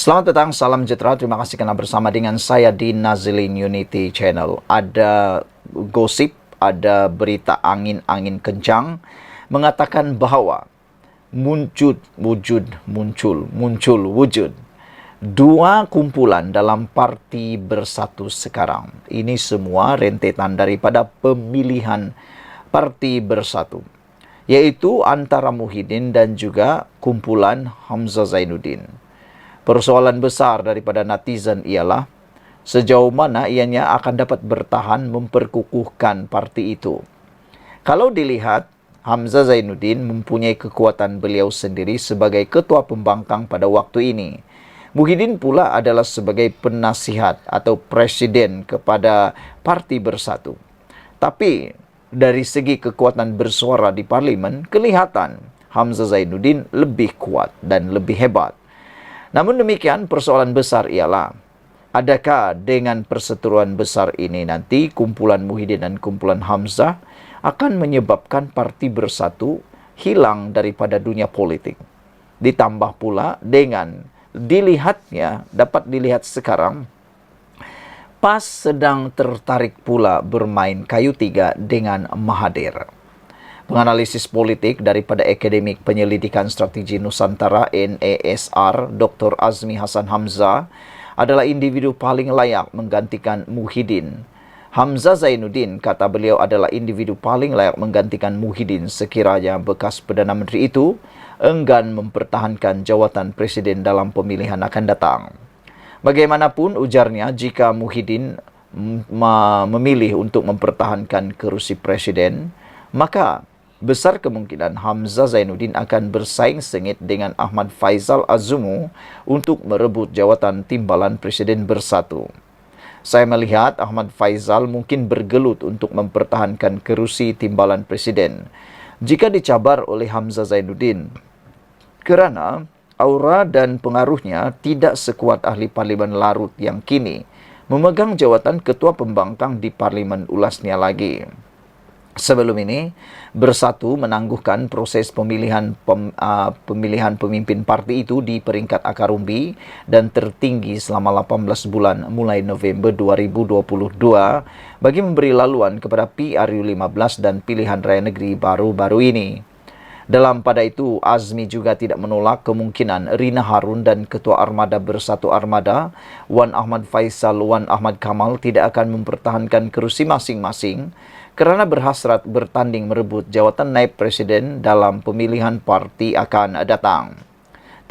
Selamat datang, salam sejahtera. Terima kasih karena bersama dengan saya di Nazilin Unity Channel. Ada gosip, ada berita angin-angin kencang mengatakan bahwa muncul wujud dua kumpulan dalam parti bersatu sekarang. Ini semua rentetan daripada pemilihan parti bersatu, yaitu antara Muhyiddin dan juga kumpulan Hamzah Zainuddin. Persoalan besar daripada netizen ialah sejauh mana ianya akan dapat bertahan memperkukuhkan parti itu. Kalau dilihat, Hamzah Zainuddin mempunyai kekuatan beliau sendiri sebagai ketua pembangkang pada waktu ini. Muhyiddin pula adalah sebagai penasihat atau presiden kepada Parti Bersatu. Tapi dari segi kekuatan bersuara di parlimen, kelihatan Hamzah Zainuddin lebih kuat dan lebih hebat. Namun demikian, persoalan besar ialah, adakah dengan perseteruan besar ini nanti kumpulan Muhyiddin dan kumpulan Hamzah akan menyebabkan Parti Bersatu hilang daripada dunia politik. Ditambah pula dengan dapat dilihat sekarang, PAS sedang tertarik pula bermain kayu tiga dengan Mahathir. Penganalisis politik daripada Akademik Penyelidikan Strategi Nusantara NASR, Dr. Azmi Hasan Hamzah adalah individu paling layak menggantikan Muhyiddin. Hamzah Zainuddin, kata beliau, adalah individu paling layak menggantikan Muhyiddin sekiranya bekas Perdana Menteri itu enggan mempertahankan jawatan Presiden dalam pemilihan akan datang. Bagaimanapun, ujarnya, jika Muhyiddin memilih untuk mempertahankan kerusi Presiden, maka besar kemungkinan Hamzah Zainuddin akan bersaing sengit dengan Ahmad Faizal Azumu untuk merebut jawatan Timbalan Presiden Bersatu. Saya melihat Ahmad Faizal mungkin bergelut untuk mempertahankan kerusi Timbalan Presiden jika dicabar oleh Hamzah Zainuddin, kerana aura dan pengaruhnya tidak sekuat ahli parlimen Larut yang kini memegang jawatan ketua pembangkang di parlimen ulasnya lagi. Sebelum ini, Bersatu menangguhkan proses pemilihan pemimpin parti itu di peringkat akar umbi dan tertinggi selama 18 bulan mulai November 2022 bagi memberi laluan kepada PRU15 dan pilihan raya negeri baru-baru ini. Dalam pada itu, Azmi juga tidak menolak kemungkinan Rina Harun dan Ketua Armada Bersatu Armada, Wan Ahmad Faisal, Wan Ahmad Kamal tidak akan mempertahankan kerusi masing-masing kerana berhasrat bertanding merebut jawatan naib presiden dalam pemilihan parti akan datang.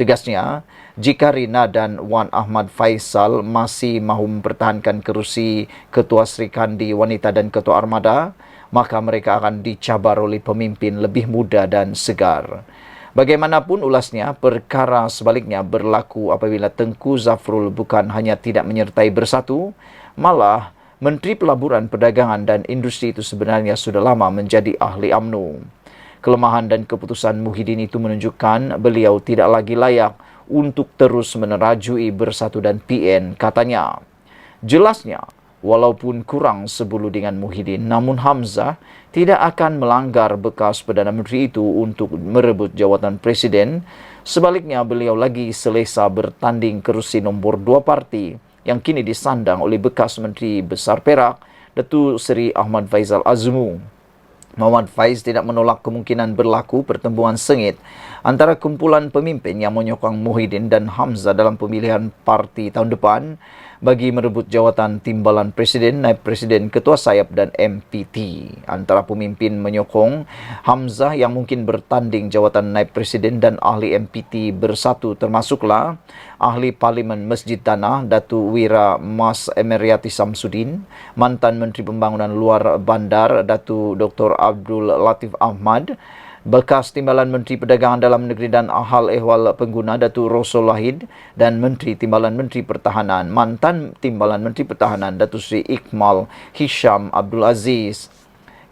Tegasnya, jika Rina dan Wan Ahmad Faisal masih mahu mempertahankan kerusi Ketua Sri Kandi Wanita dan Ketua Armada, maka mereka akan dicabar oleh pemimpin lebih muda dan segar. Bagaimanapun ulasnya, perkara sebaliknya berlaku apabila Tengku Zafrul bukan hanya tidak menyertai Bersatu, malah Menteri Pelaburan, Perdagangan dan Industri itu sebenarnya sudah lama menjadi ahli UMNO. Kelemahan dan keputusan Muhyiddin itu menunjukkan beliau tidak lagi layak untuk terus menerajui Bersatu dan PN, katanya. Jelasnya, walaupun kurang sebulu dengan Muhyiddin, namun Hamzah tidak akan melanggar bekas Perdana Menteri itu untuk merebut jawatan Presiden. Sebaliknya, beliau lagi selesa bertanding kerusi nombor 2 parti yang kini disandang oleh bekas Menteri Besar Perak, Datuk Seri Ahmad Faizal Azumu. Muhammad Faiz tidak menolak kemungkinan berlaku pertempuran sengit antara kumpulan pemimpin yang menyokong Muhyiddin dan Hamzah dalam pemilihan parti tahun depan bagi merebut jawatan Timbalan Presiden, Naib Presiden, Ketua Sayap dan MPT. Antara pemimpin menyokong Hamzah yang mungkin bertanding jawatan Naib Presiden dan ahli MPT Bersatu termasuklah ahli Parlimen Masjid Tanah Datuk Wira Mas Emeriati Samsudin, mantan Menteri Pembangunan Luar Bandar Datuk Dr. Abdul Latif Ahmad, bekas Timbalan Menteri Perdagangan Dalam Negeri dan Hal Ehwal Pengguna Datuk Rosul Wahid, dan Menteri Timbalan Menteri Pertahanan, mantan Timbalan Menteri Pertahanan Datuk Seri Iqmal Hisham Abdul Aziz.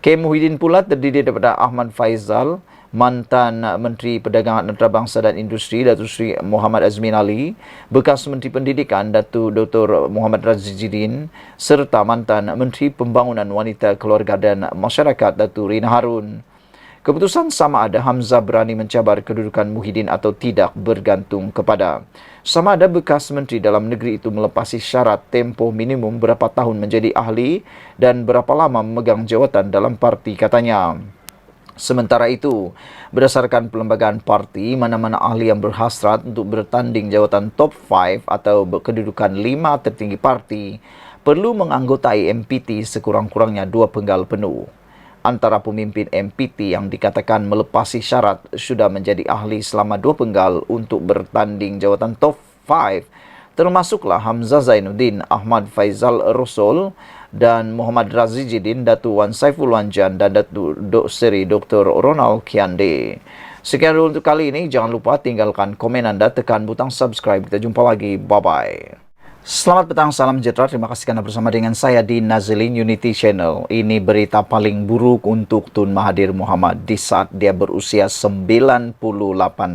K. Muhyiddin pula terdiri daripada Ahmad Faizal, mantan Menteri Perdagangan Antarabangsa dan Industri Datuk Seri Muhammad Azmin Ali, bekas Menteri Pendidikan Datuk Dr. Muhammad Razidin, serta mantan Menteri Pembangunan Wanita, Keluarga dan Masyarakat Datuk Rina Harun. Keputusan sama ada Hamzah berani mencabar kedudukan Muhyiddin atau tidak bergantung kepada sama ada bekas Menteri Dalam Negeri itu melepasi syarat tempoh minimum berapa tahun menjadi ahli dan berapa lama memegang jawatan dalam parti katanya. Sementara itu, berdasarkan perlembagaan parti, mana-mana ahli yang berhasrat untuk bertanding jawatan top 5 atau kedudukan 5 tertinggi parti perlu menganggotai MPT sekurang-kurangnya 2 penggal penuh. Antara pemimpin MPT yang dikatakan melepasi syarat sudah menjadi ahli selama 2 penggal untuk bertanding jawatan top 5, termasuklah Hamzah Zainuddin, Ahmad Faizal Rasul dan Muhammad Razijidin, Datu Wan Saiful Wanjan dan Datu Seri Dr. Ronald Kiande. Sekian dulu untuk kali ini. Jangan lupa tinggalkan komen Anda, tekan butang subscribe. Kita jumpa lagi. Bye-bye. Selamat petang, salam sejahtera. Terima kasih karena bersama dengan saya di Nazilin Unity Channel. Ini berita paling buruk untuk Tun Mahathir Mohamad di saat dia berusia 98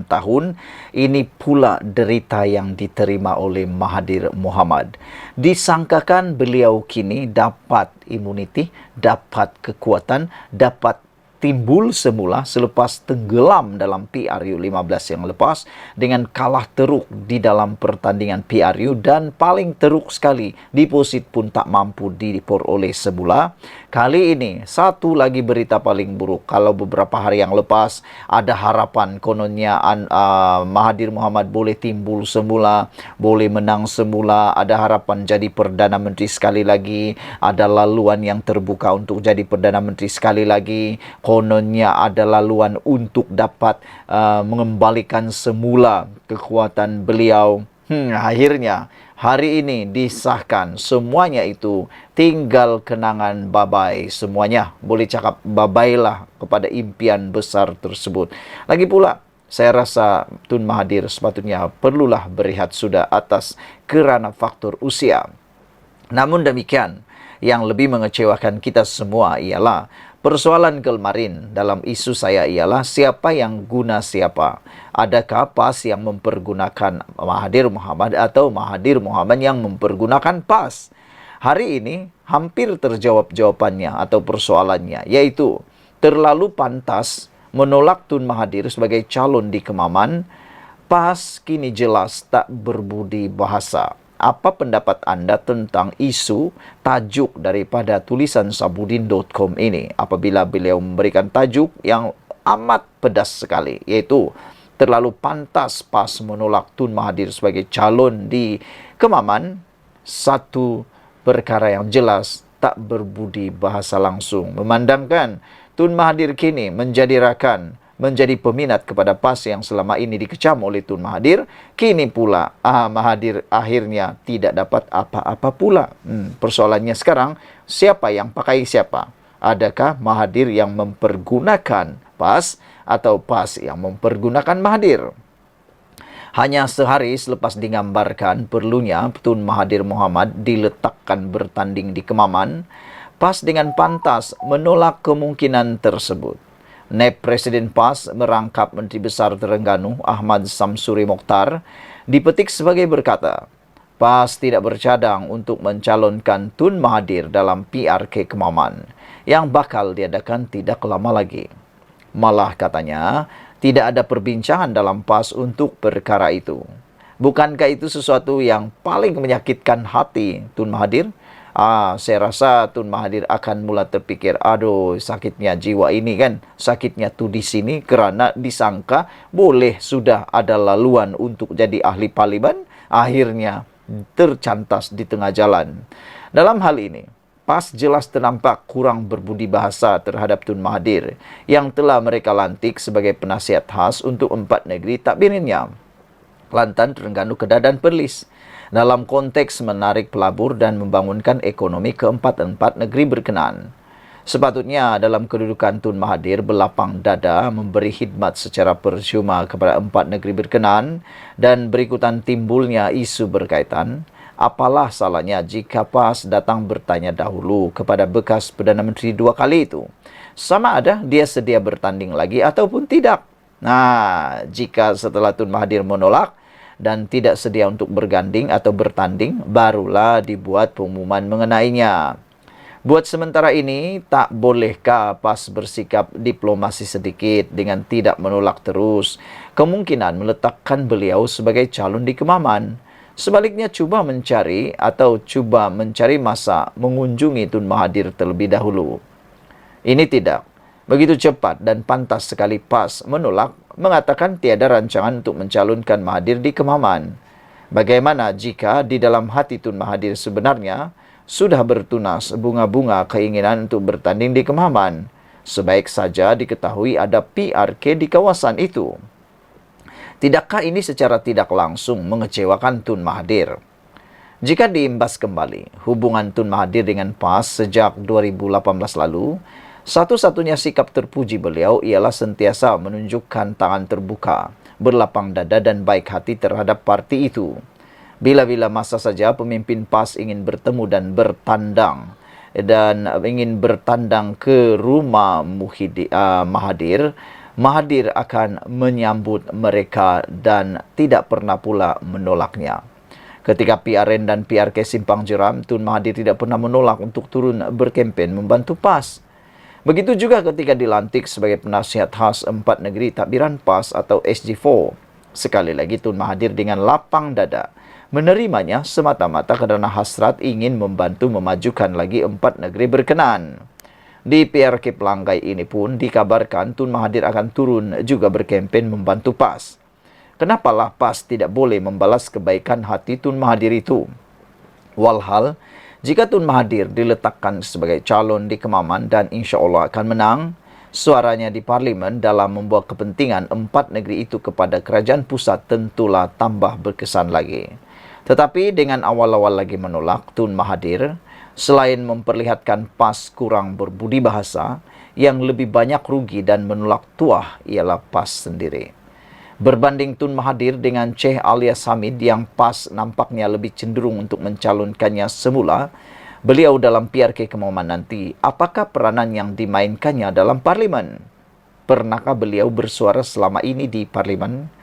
tahun. Ini pula derita yang diterima oleh Mahathir Mohamad. Disangkakan beliau kini dapat imuniti, dapat kekuatan, dapat timbul semula selepas tenggelam dalam PRU 15 yang lepas dengan kalah teruk di dalam pertandingan PRU dan paling teruk sekali deposit pun tak mampu diperoleh semula. Kali ini satu lagi berita paling buruk. Kalau beberapa hari yang lepas ada harapan kononnya Mahathir Mohamad boleh timbul semula, boleh menang semula, ada harapan jadi Perdana Menteri sekali lagi, ada laluan yang terbuka untuk jadi Perdana Menteri sekali lagi, kononnya ada laluan untuk dapat mengembalikan semula kekuatan beliau. Akhirnya hari ini disahkan semuanya itu tinggal kenangan bye-bye semuanya. Boleh cakap bye-bye lah kepada impian besar tersebut. Lagi pula saya rasa Tun Mahathir sepatutnya perlulah berehat sudah atas kerana faktor usia. Namun demikian, yang lebih mengecewakan kita semua ialah persoalan kemarin dalam isu saya ialah siapa yang guna siapa. Adakah PAS yang mempergunakan Mahathir Mohamad atau Mahathir Mohamad yang mempergunakan PAS? Hari ini hampir terjawab jawabannya atau persoalannya, yaitu terlalu pantas menolak Tun Mahathir sebagai calon di Kemaman. PAS kini jelas tak berbudi bahasa. Apa pendapat Anda tentang isu tajuk daripada tulisan Sabudin.com ini apabila beliau memberikan tajuk yang amat pedas sekali, yaitu terlalu pantas PAS menolak Tun Mahathir sebagai calon di Kemaman. Satu perkara yang jelas tak berbudi bahasa langsung, memandangkan Tun Mahathir kini menjadi rakan, menjadi peminat kepada PAS yang selama ini dikecam oleh Tun Mahathir. Kini pula Mahathir akhirnya tidak dapat apa-apa pula. Persoalannya sekarang, siapa yang pakai siapa? Adakah Mahathir yang mempergunakan PAS atau PAS yang mempergunakan Mahathir? Hanya sehari selepas digambarkan perlunya Tun Mahathir Mohamad diletakkan bertanding di Kemaman, PAS dengan pantas menolak kemungkinan tersebut. Naib Presiden PAS merangkap Menteri Besar Terengganu Ahmad Samsuri Mokhtar dipetik sebagai berkata, PAS tidak bercadang untuk mencalonkan Tun Mahathir dalam PRK Kemaman yang bakal diadakan tidak lama lagi. Malah katanya, tidak ada perbincangan dalam PAS untuk perkara itu. Bukankah itu sesuatu yang paling menyakitkan hati Tun Mahathir? Saya rasa Tun Mahathir akan mula terfikir, aduh sakitnya jiwa ini kan, sakitnya tu di sini kerana disangka boleh sudah ada laluan untuk jadi ahli parlimen, akhirnya tercantas di tengah jalan. Dalam hal ini, PAS jelas ternampak kurang berbudi bahasa terhadap Tun Mahathir yang telah mereka lantik sebagai penasihat khas untuk 4 negeri takbirinnya, Kelantan, Terengganu, Kedah dan Perlis, dalam konteks menarik pelabur dan membangunkan ekonomi keempat negeri berkenaan. Sepatutnya dalam kedudukan Tun Mahathir berlapang dada memberi khidmat secara percuma kepada 4 negeri berkenaan dan berikutan timbulnya isu berkaitan. Apalah salahnya jika PAS datang bertanya dahulu kepada bekas Perdana Menteri 2 kali itu, sama ada dia sedia bertanding lagi ataupun tidak. Jika setelah Tun Mahathir menolak dan tidak sedia untuk berganding atau bertanding, barulah dibuat pengumuman mengenainya. Buat sementara ini, tak bolehkah PAS bersikap diplomasi sedikit dengan tidak menolak terus kemungkinan meletakkan beliau sebagai calon di Kemaman? Sebaliknya cuba mencari masa mengunjungi Tun Mahathir terlebih dahulu. Ini tidak. Begitu cepat dan pantas sekali PAS menolak, mengatakan tiada rancangan untuk mencalonkan Mahathir di Kemaman. Bagaimana jika di dalam hati Tun Mahathir sebenarnya sudah bertunas bunga-bunga keinginan untuk bertanding di Kemaman? Sebaik saja diketahui ada PRK di kawasan itu. Tidakkah ini secara tidak langsung mengecewakan Tun Mahathir? Jika diimbas kembali hubungan Tun Mahathir dengan PAS sejak 2018 lalu, satu-satunya sikap terpuji beliau ialah sentiasa menunjukkan tangan terbuka, berlapang dada dan baik hati terhadap parti itu. Bila-bila masa saja pemimpin PAS ingin bertemu dan ingin bertandang ke rumah Mahathir, Mahathir akan menyambut mereka dan tidak pernah pula menolaknya. Ketika PRN dan PRK simpang jeram, Tun Mahathir tidak pernah menolak untuk turun berkempen membantu PAS. Begitu juga ketika dilantik sebagai penasihat khas Empat Negeri Takbiran PAS atau SG4. Sekali lagi Tun Mahathir dengan lapang dada menerimanya semata-mata kerana hasrat ingin membantu memajukan lagi Empat Negeri berkenan. Di PRK Pelanggai ini pun dikabarkan Tun Mahathir akan turun juga berkempen membantu PAS. Kenapalah PAS tidak boleh membalas kebaikan hati Tun Mahathir itu? Walhal, jika Tun Mahathir diletakkan sebagai calon di Kemaman dan insya Allah akan menang, suaranya di Parlimen dalam membawa kepentingan Empat Negeri itu kepada kerajaan pusat tentulah tambah berkesan lagi. Tetapi dengan awal-awal lagi menolak, Tun Mahathir, selain memperlihatkan PAS kurang berbudi bahasa, yang lebih banyak rugi dan menolak tuah ialah PAS sendiri. Berbanding Tun Mahathir dengan Sheikh Alias Hamid yang PAS nampaknya lebih cenderung untuk mencalonkannya semula, beliau dalam PRK Kemaman nanti, apakah peranan yang dimainkannya dalam Parlimen? Pernahkah beliau bersuara selama ini di Parlimen?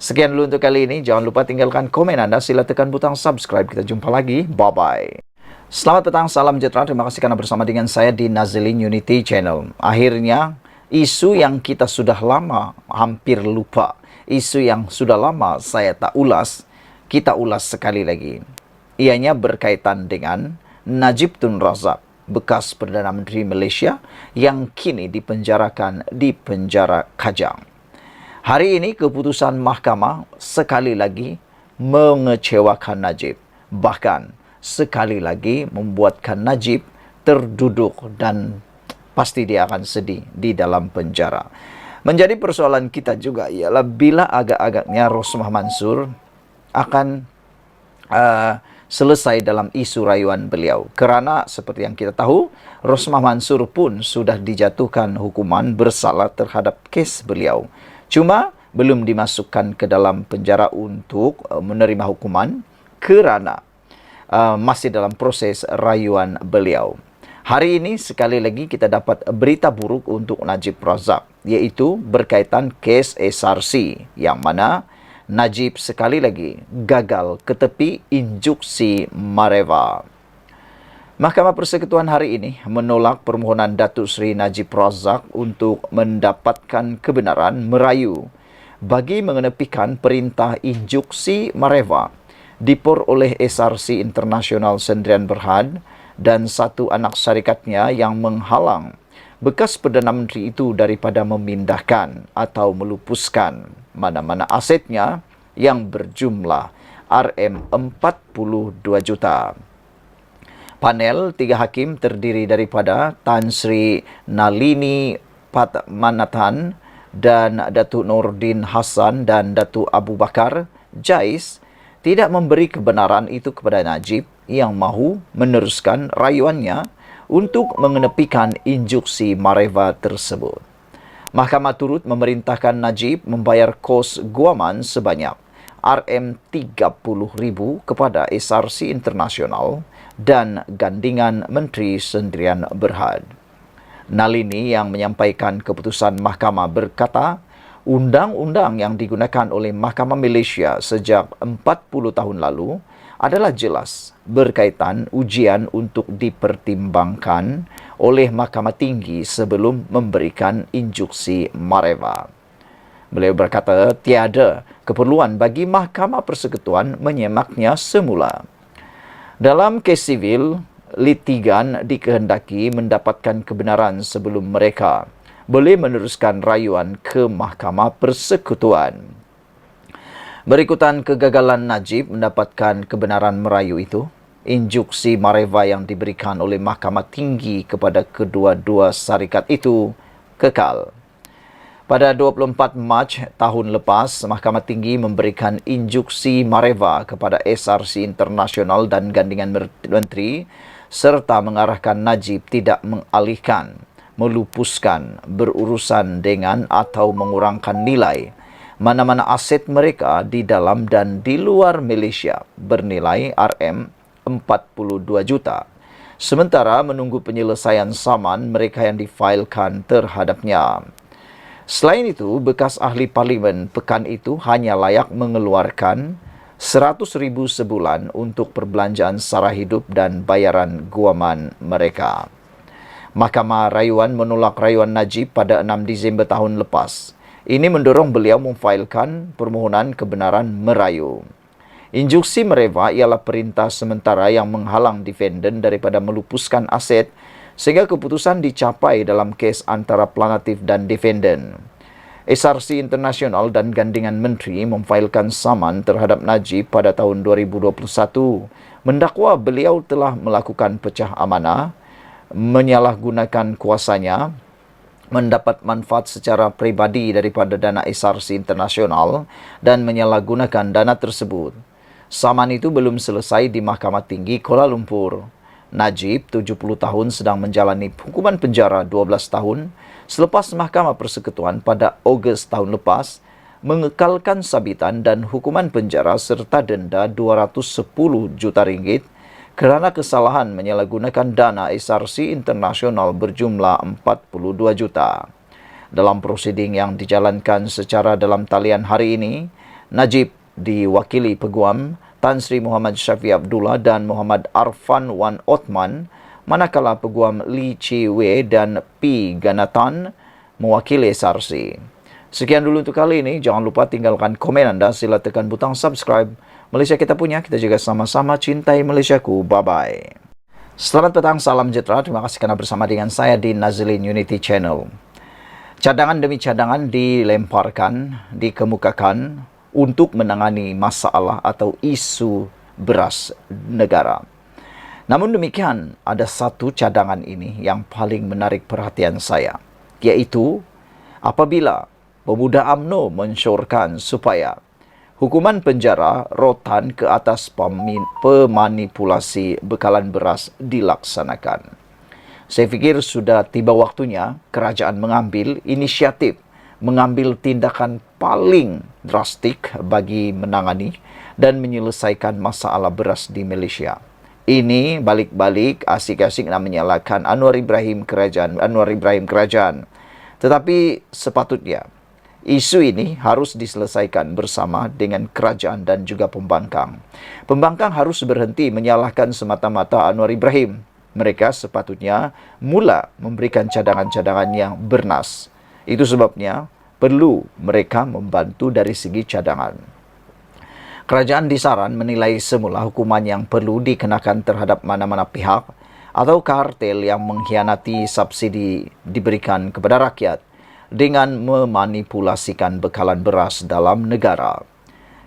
Sekian dulu untuk kali ini. Jangan lupa tinggalkan komen Anda. Sila tekan butang subscribe. Kita jumpa lagi. Bye-bye. Selamat petang. Salam sejahtera. Terima kasih karena bersama dengan saya di Nazilin Unity Channel. Akhirnya, isu yang kita sudah lama hampir lupa. Isu yang sudah lama saya tak ulas. Kita ulas sekali lagi. Ianya berkaitan dengan Najib Tun Razak, bekas Perdana Menteri Malaysia yang kini dipenjarakan di penjara Kajang. Hari ini keputusan mahkamah sekali lagi mengecewakan Najib. Bahkan sekali lagi membuatkan Najib terduduk dan pasti dia akan sedih di dalam penjara. Menjadi persoalan kita juga ialah bila agak-agaknya Rosmah Mansur akan selesai dalam isu rayuan beliau. Kerana seperti yang kita tahu, Rosmah Mansur pun sudah dijatuhkan hukuman bersalah terhadap kes beliau. Cuma belum dimasukkan ke dalam penjara untuk menerima hukuman kerana masih dalam proses rayuan beliau. Hari ini sekali lagi kita dapat berita buruk untuk Najib Razak, iaitu berkaitan kes SRC yang mana Najib sekali lagi gagal ke tepi injuksi Mareva. Mahkamah Persekutuan hari ini menolak permohonan Datuk Seri Najib Razak untuk mendapatkan kebenaran merayu bagi mengenepikan perintah injuksi Mareva dipor oleh SRC International Sendirian Berhad dan satu anak syarikatnya yang menghalang bekas Perdana Menteri itu daripada memindahkan atau melupuskan mana-mana asetnya yang berjumlah RM42 juta. Panel 3 hakim terdiri daripada Tan Sri Nalini Padmanathan dan Datuk Nordin Hassan dan Datuk Abu Bakar Jais tidak memberi kebenaran itu kepada Najib yang mahu meneruskan rayuannya untuk mengenepikan injuksi Mareva tersebut. Mahkamah turut memerintahkan Najib membayar kos guaman sebanyak RM30,000 kepada SRC Internasional dan gandingan Menteri Sendirian Berhad. Nalini yang menyampaikan keputusan mahkamah berkata, undang-undang yang digunakan oleh Mahkamah Malaysia sejak 40 tahun lalu adalah jelas berkaitan ujian untuk dipertimbangkan oleh Mahkamah Tinggi sebelum memberikan instruksi Mareva. Beliau berkata tiada keperluan bagi Mahkamah Persekutuan menyemaknya semula. Dalam kes sivil, litigan dikehendaki mendapatkan kebenaran sebelum mereka boleh meneruskan rayuan ke Mahkamah Persekutuan. Berikutan kegagalan Najib mendapatkan kebenaran merayu itu, instruksi Mareva yang diberikan oleh Mahkamah Tinggi kepada kedua-dua syarikat itu kekal. Pada 24 Mac tahun lepas, Mahkamah Tinggi memberikan instruksi Mareva kepada SRC Internasional dan Gandingan Menteri serta mengarahkan Najib tidak mengalihkan, melupuskan, berurusan dengan atau mengurangkan nilai mana-mana aset mereka di dalam dan di luar Malaysia bernilai RM42 juta. Sementara menunggu penyelesaian saman mereka yang difailkan terhadapnya. Selain itu, bekas ahli parlimen pekan itu hanya layak mengeluarkan 100,000 sebulan untuk perbelanjaan sara hidup dan bayaran guaman mereka. Mahkamah Rayuan menolak rayuan Najib pada 6 Disember tahun lepas. Ini mendorong beliau memfailkan permohonan kebenaran merayu. Instruksi Mareva ialah perintah sementara yang menghalang defendant daripada melupuskan aset sehingga keputusan dicapai dalam kes antara plaintiff dan defendant. SRC Internasional dan Gandingan Menteri memfailkan saman terhadap Najib pada tahun 2021 mendakwa beliau telah melakukan pecah amanah, menyalahgunakan kuasanya, mendapat manfaat secara peribadi daripada dana SRC Internasional dan menyalahgunakan dana tersebut. Saman itu belum selesai di Mahkamah Tinggi Kuala Lumpur. Najib, 70 tahun, sedang menjalani hukuman penjara 12 tahun selepas Mahkamah Persekutuan pada Ogos tahun lepas mengekalkan sabitan dan hukuman penjara serta denda 210 juta ringgit kerana kesalahan menyalahgunakan dana SRC Internasional berjumlah 42 juta. Dalam prosiding yang dijalankan secara dalam talian hari ini, Najib diwakili Peguam Tan Sri Muhammad Syafiee Abdullah dan Muhammad Arfan Wan Othman, manakala Peguam Lee Chi Wei dan P. Ganatan mewakili SRC. Sekian dulu untuk kali ini. Jangan lupa tinggalkan komen anda. Sila tekan butang subscribe. Malaysia kita punya, kita juga sama-sama cintai Malaysiaku. Bye-bye. Selamat petang, salam sejahtera. Terima kasih kerana bersama dengan saya di Nazlin Unity Channel. Cadangan demi cadangan dilemparkan, dikemukakan untuk menangani masalah atau isu beras negara. Namun demikian, ada satu cadangan ini yang paling menarik perhatian saya, iaitu apabila pemuda UMNO mensyorkan supaya hukuman penjara rotan ke atas pemanipulasi bekalan beras dilaksanakan. Saya fikir sudah tiba waktunya kerajaan mengambil inisiatif, mengambil tindakan paling drastik bagi menangani dan menyelesaikan masalah beras di Malaysia. Ini balik-balik asik-asik nak menyalahkan Anwar Ibrahim kerajaan. Tetapi sepatutnya isu ini harus diselesaikan bersama dengan kerajaan dan juga pembangkang. Pembangkang harus berhenti menyalahkan semata-mata Anwar Ibrahim. Mereka sepatutnya mula memberikan cadangan-cadangan yang bernas. Itu sebabnya perlu mereka membantu dari segi cadangan. Kerajaan disaran menilai semula hukuman yang perlu dikenakan terhadap mana-mana pihak atau kartel yang mengkhianati subsidi diberikan kepada rakyat dengan memanipulasikan bekalan beras dalam negara.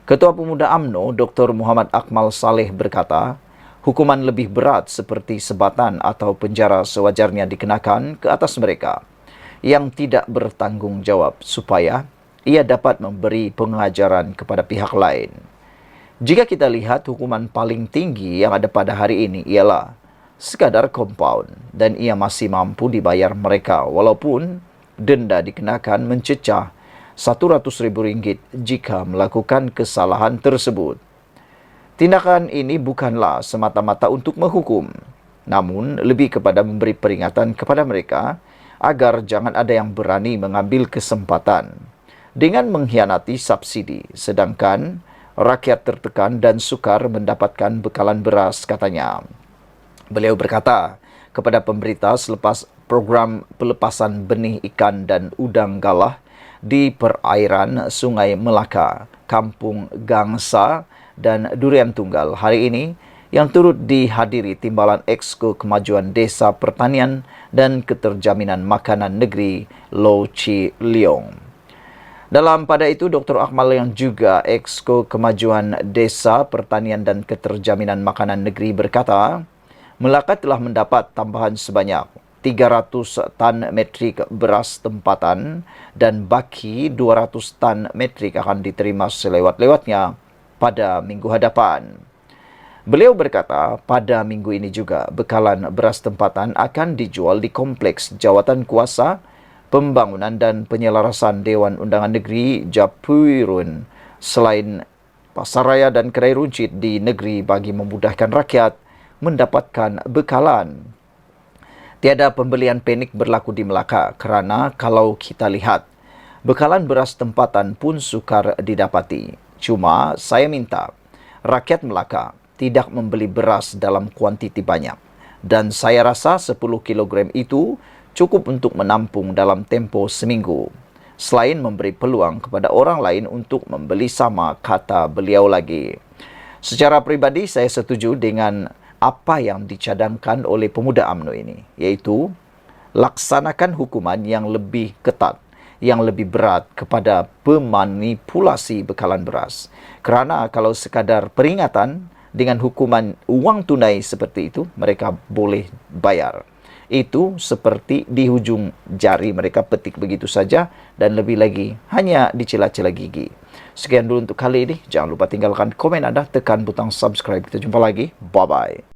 Ketua Pemuda UMNO Dr. Muhammad Akmal Saleh berkata, hukuman lebih berat seperti sebatan atau penjara sewajarnya dikenakan ke atas mereka yang tidak bertanggungjawab supaya ia dapat memberi pengajaran kepada pihak lain. Jika kita lihat hukuman paling tinggi yang ada pada hari ini ialah sekadar compound dan ia masih mampu dibayar mereka walaupun denda dikenakan mencecah RM100,000 jika melakukan kesalahan tersebut. Tindakan ini bukanlah semata-mata untuk menghukum, namun lebih kepada memberi peringatan kepada mereka agar jangan ada yang berani mengambil kesempatan dengan mengkhianati subsidi, sedangkan Rakyat tertekan dan sukar mendapatkan bekalan beras, katanya. Beliau berkata kepada pemberita selepas program pelepasan benih ikan dan udang galah di perairan Sungai Melaka, Kampung Gangsa dan Durian Tunggal hari ini yang turut dihadiri Timbalan Exco Kemajuan Desa Pertanian dan Keterjaminan Makanan Negeri Low Chi Leong. Dalam pada itu, Dr. Akmal yang juga Exco Kemajuan Desa Pertanian dan Keterjaminan Makanan Negeri berkata, Melaka telah mendapat tambahan sebanyak 300 tan metrik beras tempatan dan baki 200 tan metrik akan diterima selewat-lewatnya pada minggu hadapan. Beliau berkata, pada minggu ini juga bekalan beras tempatan akan dijual di Kompleks Jawatan Kuasa Pembangunan dan Penyelarasan Dewan Undangan Negeri Japuirun selain pasaraya dan kedai runcit di negeri bagi memudahkan rakyat mendapatkan bekalan. Tiada pembelian panik berlaku di Melaka kerana kalau kita lihat, bekalan beras tempatan pun sukar didapati. Cuma saya minta rakyat Melaka tidak membeli beras dalam kuantiti banyak. Dan saya rasa 10 kilogram itu cukup untuk menampung dalam tempoh seminggu. Selain memberi peluang kepada orang lain untuk membeli sama, kata beliau lagi. Secara pribadi saya setuju dengan apa yang dicadangkan oleh pemuda UMNO ini, iaitu laksanakan hukuman yang lebih ketat, yang lebih berat kepada pemanipulasi bekalan beras. Kerana kalau sekadar peringatan dengan hukuman uang tunai seperti itu, mereka boleh bayar. Itu seperti di hujung jari mereka petik begitu saja dan lebih lagi hanya dicela-cela gigi. Sekian dulu untuk kali ini. Jangan lupa tinggalkan komen anda, tekan butang subscribe. Kita jumpa lagi. Bye-bye.